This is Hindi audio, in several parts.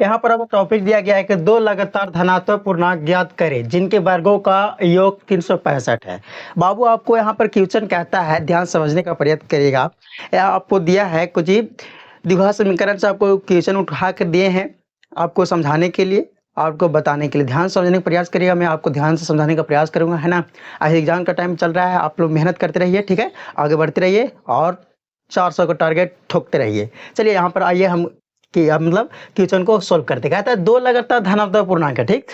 यहाँ पर अब टॉपिक दिया गया है कि दो लगातार धनात्मक पूर्णांक ज्ञात करें जिनके वर्गों का योग 365 है। बाबू आपको यहाँ पर क्वेश्चन कहता है, ध्यान समझने का प्रयत्न करिएगा आप। यहाँ आपको दिया है कुछ ही द्विघात समीकरण से आपको क्वेश्चन उठा कर दिए हैं आपको समझाने के लिए, आपको बताने के लिए। ध्यान समझने का प्रयास करिएगा, मैं आपको ध्यान से समझाने का प्रयास करूंगा, है ना। आज एग्जाम का टाइम चल रहा है, आप लोग मेहनत करते रहिए, ठीक है, आगे बढ़ते रहिए और 400 का टारगेट ठोकते रहिए। चलिए यहाँ पर आइए हम कि अब मतलब क्वेश्चन को सोल्व करते। कहता है दो लगातार धनात्मक पूर्णांक है, ठीक,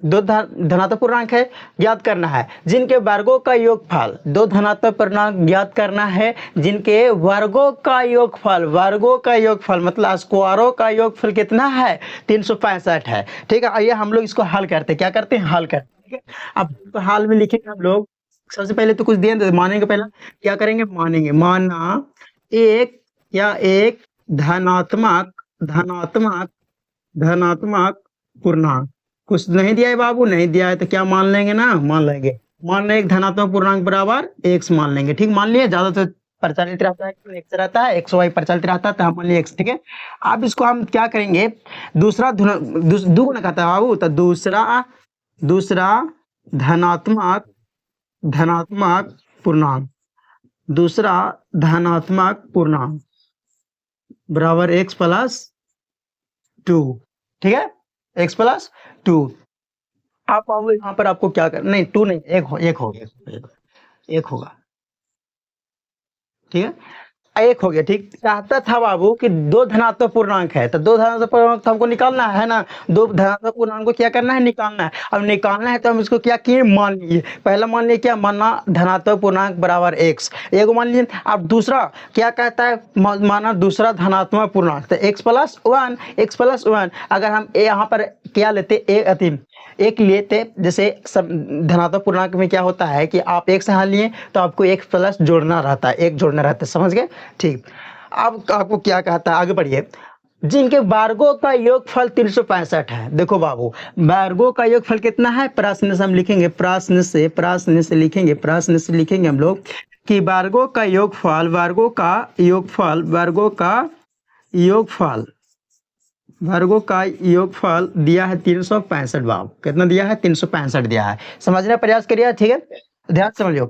दो धनात्मक पूर्णांक है, ज्ञात करना है जिनके वर्गों का योगफल। दो धनात्मक पूर्णांक ज्ञात करना है जिनके वर्गों का योगफल, वर्गों का योगफल मतलब स्क्वायरों का योगफल कितना है, 365 है, ठीक है। आइए हम लोग इसको हल करते हैं। क्या करते हैं, हल करते हैं, ठीक है। अब तो हाल में लिखेंगे हम लोग। सबसे पहले तो कुछ दिए मानेंगे, पहला क्या करेंगे, मानेंगे। माना एक या एक धनात्मक धनात्मक धनात्मक पूर्णांक, कुछ नहीं दिया है बाबू, नहीं दिया है तो क्या मान लेंगे ना, मान लेंगे। मान लें एक धनात्मक पूर्णांक बराबर x मान लेंगे, ठीक, मान लिए। ज्यादा तो प्रचलित रहता है x रहता है, x y प्रचलित रहता है तो हम मान लिए x, ठीक है। अब इसको हम क्या करेंगे, दूसरा दुगुना कहता है बाबू, तो दूसरा धनात्मक धनात्मक पूर्णांक, दूसरा धनात्मक पूर्णांक बराबर x प्लस 2, ठीक है, x प्लस 2। आप यहाँ पर आपको क्या कर, नहीं 2 नहीं, एक होगा, ठीक है, एक हो गया, ठीक। चाहता था बाबू कि दो धनात्मक पूर्णांक है तो दो धनात्मक पूर्णांक तो हमको निकालना है ना, दो धनात्मक पूर्णांक को क्या करना है, निकालना है। अब निकालना है तो हम इसको क्या किए, मान लिए। पहला मान लिए क्या, माना धनात्मक पूर्णांक बराबर x, एक मान लिए। अब दूसरा क्या कहता है, माना दूसरा धनात्मक पूर्णांक तो x+1, अगर हम यहाँ पर क्या लेते, एक लेते, जैसे सब धनात्मक पूर्णांक में क्या होता है कि आप एक से हल लिए तो आपको एक प्लस जोड़ना रहता है, एक जोड़ना रहता है, समझ गए, ठीक। अब आपको क्या कहता है, आगे बढ़िए। जिनके वर्गों का योगफल 365 है। देखो बाबू, वर्गों का योगफल कितना है, प्रश्न से हम लिखेंगे, प्रश्न से लिखेंगे हम लोग कि वर्गों का योगफल, वर्गों का योगफल दिया है 365 बाबू, कितना दिया है, 365 दिया है। समझने का प्रयास करिए, ठीक है, ध्यान समझो।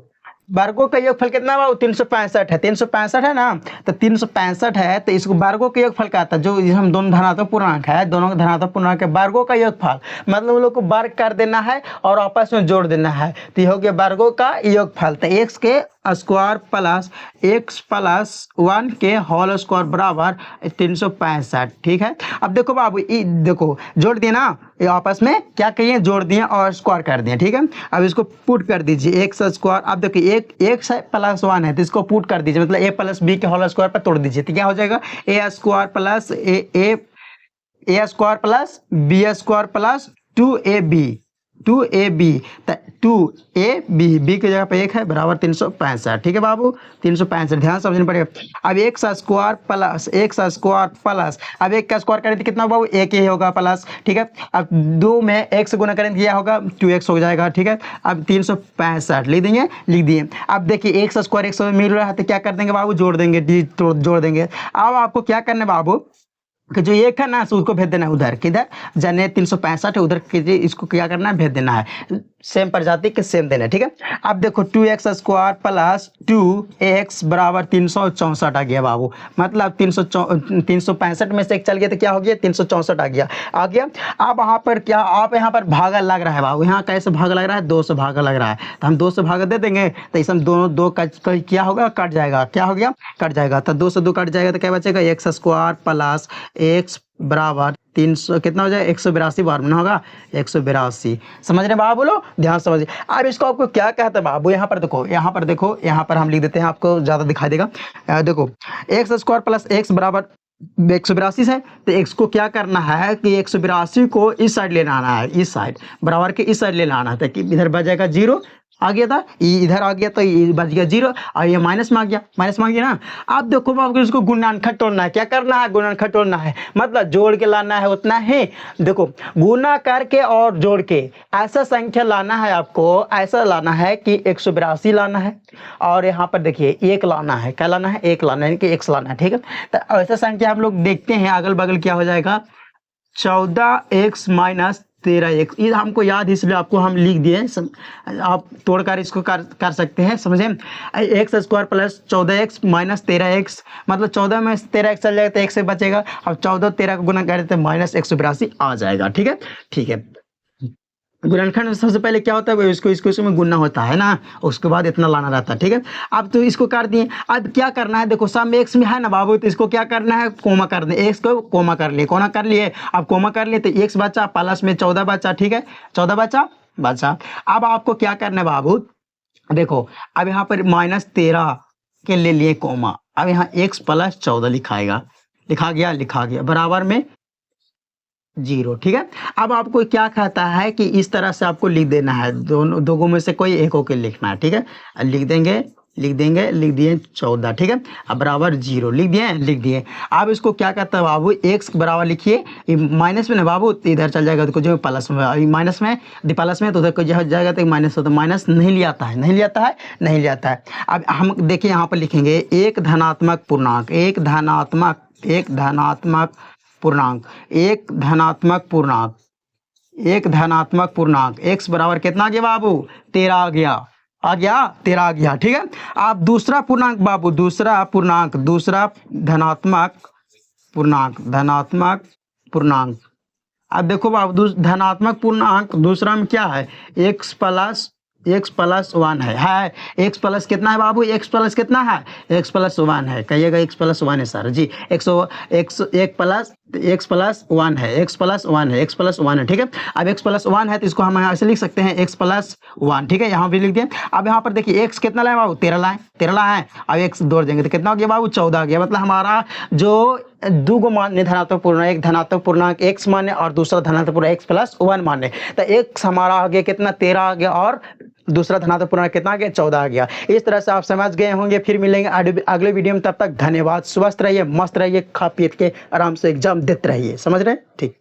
वर्गों का योगफल कितना बाबू, 365 है, 365 है ना, तो 365 है तो इसको वर्गों का योगफल क्या था, जो हम दोनों धनात्मक पूर्णांक है, दोनों धनात्मक पूर्णांक के वर्गों का योगफल, मतलब उन लोग को वर्ग कर देना है और आपस में जोड़ देना है, तो ये हो गया वर्गों का योगफल। तो x के स्क्वायर प्लस x+1 के होल स्क्वायर बराबर 365, ठीक है। अब देखो बाबू, देखो जोड़ दिए ना, ये आपस में क्या कहिए, जोड़ दिए और स्क्वायर कर दिए, ठीक है। अब इसको पुट कर दीजिए, x²। अब देखिए x+1 है तो इसको पुट कर दीजिए, मतलब a+b के होल स्क्वायर पर तोड़ दीजिए, तो क्या हो जाएगा, a² plus b² plus 2ab, 2ab की जगह पे 1 है बराबर 365, ठीक है बाबू, 365। ध्यान समझना पड़ेगा। अब x² प्लस अब 1 का स्क्वायर करें तो कितना बाबू, 1 ही होगा प्लस, ठीक है। अब 2 में 1 से गुना करें तो क्या होगा, 2x हो जाएगा, ठीक है। अब 365 लिख दिए। अब देखिए 1 से स्क्वायर 1 से मिल रहा है तो क्या कर देंगे बाबू, जोड़ देंगे, जोड़ देंगे। अब आपको क्या करना है बाबू, कि जो एक है ना उसको भेज देना है उधर, किधर, जने 365 है उधर कीजिए, इसको क्या करना है, भेज देना है, सेम प्रजाति के सेम देना है, ठीक है। अब देखो 2x² प्लस 2x बराबर 364 आ गया बाबू, मतलब 365 में से एक चल गया तो क्या हो गया, 364 आ गया। अब यहाँ पर क्या, आप यहाँ पर भागा लग रहा है बाबू, यहाँ कैसे भागा लग रहा है, 2 से भागा लग रहा है, तो हम 2 से भागा दे देंगे तो इसमें दोनों दो का क्या होगा, कट जाएगा, क्या हो गया, कट जाएगा। तो 2 से 2 कट जाएगा तो क्या बचेगा, x² प्लस x बराबर 300 कितना हो जाएगा, 182 बार में होगा, 182। समझ रहे बाबू, बोलो, ध्यान समझिए। अब इसको आपको क्या कहता है बाबू, यहाँ पर देखो, यहाँ पर हम लिख देते हैं, आपको ज्यादा दिखाई देगा। देखो x² प्लस x बराबर 182 है, तो x को क्या करना है कि 182 को इस साइड लेना आना है, इस साइड बराबर के इस साइड लेना आना है, ताकि इधर बच जाएगा 0 आ गया था, इधर आ गया तो ये बच गया 0 और ये माइनस में आ गया, ना। अब देखो आपको इसको गुणनखंड तोड़ना है, क्या करना है, गुणनखंड तोड़ना है, मतलब जोड़ के लाना है उतना ही। देखो गुना करके और जोड़ के ऐसा संख्या लाना है आपको, ऐसा लाना है कि 182 लाना है, और यहाँ पर देखिए 1 लाना है, क्या लाना है, 1 लाना है कि x लाना है, ठीक है। तो ऐसा संख्या हम लोग देखते हैं अगल बगल क्या हो जाएगा, 14x माइनस 13x, ये हमको याद इसलिए आपको हम लिख दिए। आप तोड़कर इसको कर सकते हैं, समझे। X square plus 14x minus 13x, मतलब 14 में 13x चल जाएगा तो एक से बचेगा। अब 14 13 को गुना कर देते हैं माइनस 182 आ जाएगा। ठीक है, ठीक है। गुणनखंड में सबसे पहले क्या होता है, इसको इसको इसमें गुणना होता है ना, उसके बाद इतना लाना रहता है। ठीक है, अब तो इसको कर दिए। अब क्या करना है, देखो सम एक्स में है ना बाबू, तो इसको क्या करना है, कोमा कर दें। एक्स को कोमा कर लिए, कोना कर लिए। अब कोमा कर लिए तो एक्स बचा प्लस में 14 बचा। ठीक है, 14 बचा। अब आपको क्या करना है बाबू, देखो अब यहाँ पर माइनस 13 के ले लिए कोमा, अब यहाँ एक्स प्लस 14 लिखा गया बराबर में 0। ठीक है, अब आपको क्या कहता है कि इस तरह से आपको लिख देना है, दोनों में से कोई एक होकर लिखना है। ठीक है, लिख दिए 14। ठीक है, अब बराबर 0 लिख दिए। अब इसको क्या कहता है बाबू, x बराबर लिखिए, माइनस में ना बाबू तो इधर चल जाएगा, तो जो प्लस में, माइनस में प्लस में तो उधर को जाएगा तो माइनस होता है, माइनस नहीं लियाता है। अब हम देखिए यहाँ पर लिखेंगे एक धनात्मक पूर्णांक, एक धनात्मक पूर्णांक x बराबर कितना आ गया बाबू, 13 आ गया। ठीक है, अब दूसरा पूर्णांक बाबू, दूसरा धनात्मक पूर्णांक। अब देखो बाबू धनात्मक पूर्णांक दूसरा में क्या है, x प्लस 1 है। x प्लस कितना है बाबू, x प्लस कितना है, x प्लस 1 है। कहिएगा x प्लस 1 है सर जी, x प्लस 1 है। ठीक है, अब x प्लस 1 है तो इसको हम ऐसे लिख सकते हैं x प्लस 1। ठीक है, यहाँ भी लिख दिए। अब यहाँ पर देखिए x कितना लाए बाबू, 13 लाए। अब x जोड़ देंगे तो कितना हो गया बाबू, 14 आ गया। मतलब हमारा जो दो गो मान्य धनात्मक पूर्णांक, एक धनात्मक पूर्णांक x मान्य और दूसरा धनात्मक पूर्णांक x प्लस 1 मान्य, तो x हमारा आ गया कितना, 13 आ गया, और दूसरा धनात्मक पूर्णांक कितना आ गया, 14 आ गया। इस तरह से आप समझ गए होंगे। फिर मिलेंगे अगले वीडियो में, तब तक धन्यवाद। स्वस्थ रहिए, मस्त रहिए, खा पी के आराम से एग्जाम देते रहिए। समझ रहे हैं, ठीक।